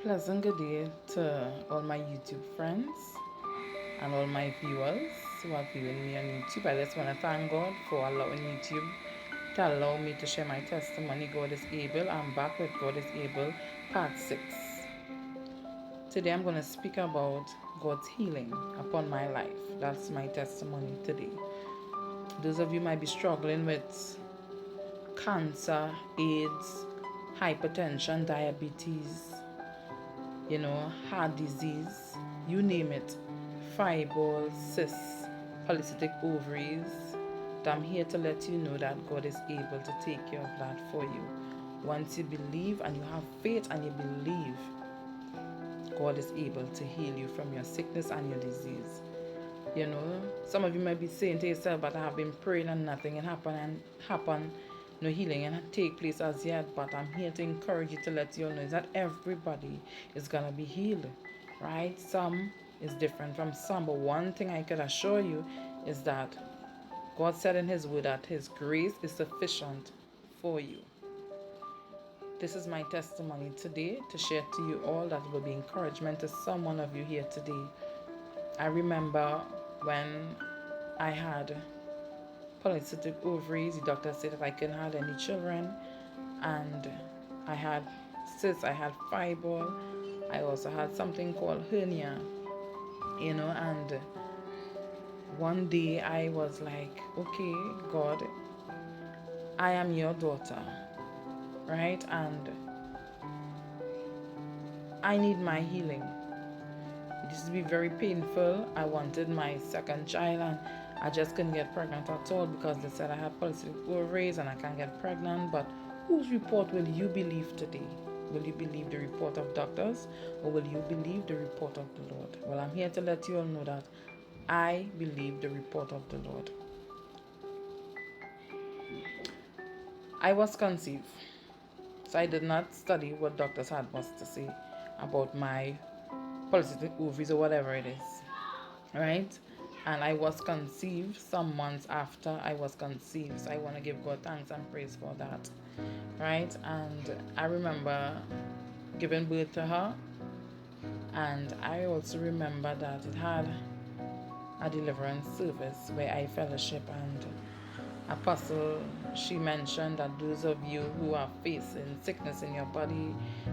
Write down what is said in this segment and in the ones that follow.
Pleasant good day to all my YouTube friends and all my viewers who are viewing me on YouTube. I just want to thank God for allowing YouTube to allow me to share my testimony. God is able. I'm back with God is able, part 6. Today I'm going to speak about God's healing upon my life. That's my testimony today. Those of you might be struggling with cancer, AIDS, hypertension, diabetes, heart disease, you name it, fibroids, cysts, polycystic ovaries. I'm here to let you know that God is able to take care of that for you. Once you believe and you have faith and you believe, God is able to heal you from your sickness and your disease. Some of you might be saying to yourself, but I have been praying and nothing and happen, no healing and take place as yet. But I'm here to encourage you, to let you all know that everybody is gonna be healed, right? Some is different from some, but one thing I could assure you is that God said in His word that His grace is sufficient for you. This is my testimony today to share to you all that will be encouragement to some one of you here today. I remember when I had polycystic ovaries, the doctor said that I couldn't have any children, and I had cysts, I had fibroid, I also had something called hernia, and one day I was like, okay, God, I am your daughter, right? And I need my healing. It used to be very painful. I wanted my second child and I just couldn't get pregnant at all because they said I had polycystic ovaries and I can't get pregnant. But whose report will you believe today? Will you believe the report of doctors or will you believe the report of the Lord? Well, I'm here to let you all know that I believe the report of the Lord. I was conceived, so I did not study what doctors had much to say about my polycystic ovaries or whatever it is, right? And I was conceived some months after I was conceived, so I want to give God thanks and praise for that, right? And I remember giving birth to her, and I also remember that it had a deliverance service where I fellowship, and Apostle, she mentioned that those of you who are facing sickness in your body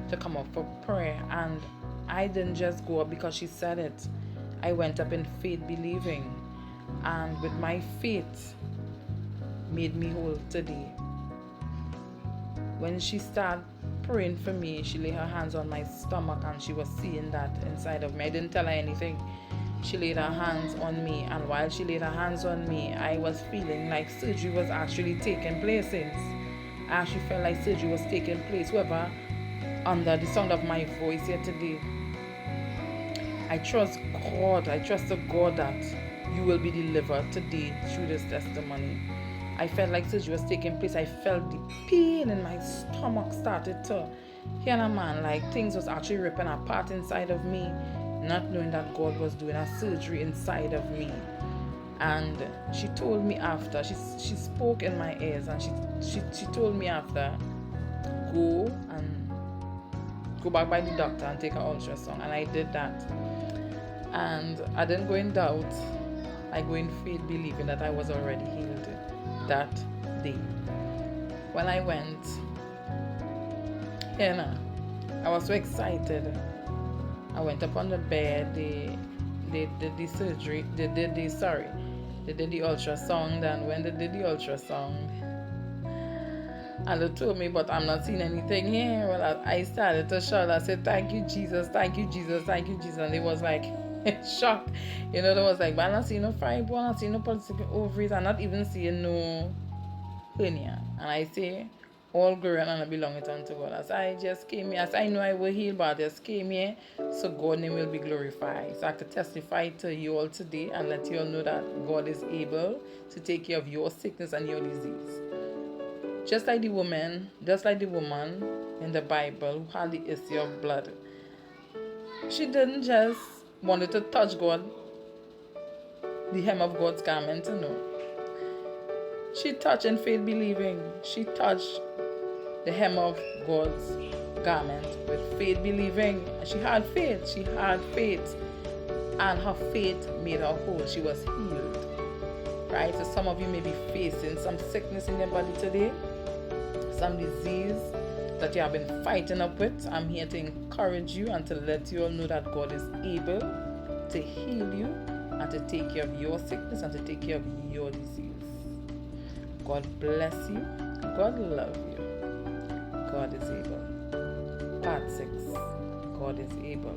to come up for prayer. And I didn't just go up because she said it. I went up in faith believing. And with my faith made me whole today. When she started praying for me, she laid her hands on my stomach and she was seeing that inside of me. I didn't tell her anything. She laid her hands on me, and while she laid her hands on me, I was feeling like surgery was actually taking place. I actually felt like surgery was taking place. Whoever under the sound of my voice here today, I trust God. I trust the God that you will be delivered today through this testimony. I felt like surgery was taking place. I felt the pain in my stomach started to hear a man, like things was actually ripping apart inside of me, not knowing that God was doing a surgery inside of me. And she told me after, she spoke in my ears, and she told me after, go back by the doctor and take an ultrasound. And I did that. And I didn't go in doubt. I go in faith believing that I was already healed that day. When I went, I was so excited. I went up on the bed. They did the surgery. They did the ultrasound. And when they did the ultrasound, and they told me, but I'm not seeing anything here. Well, I started to shout. I said, thank you, Jesus, thank you, Jesus, thank you, Jesus. And they was like shocked. They was like, but I'm not seeing no fibroid, I'm not seeing no polycystic ovaries, I'm not even seeing no hernia. And I say, all glory and honor belong it unto God. As I just came here, as I know I will heal, but I just came here, so God's name will be glorified. So I could testify to you all today and let you all know that God is able to take care of your sickness and your disease. Just like the woman in the Bible who had the issue of blood. She didn't just wanted to touch God, the hem of God's garment, She touched in faith believing. She touched the hem of God's garment with faith believing. She had faith. She had faith. And her faith made her whole. She was healed. Right? So some of you may be facing some sickness in your body today, some disease that you have been fighting up with. I'm here to encourage you and to let you all know that God is able to heal you and to take care of your sickness and to take care of your disease. God bless you. God love you. God is able. Part 6. God is able.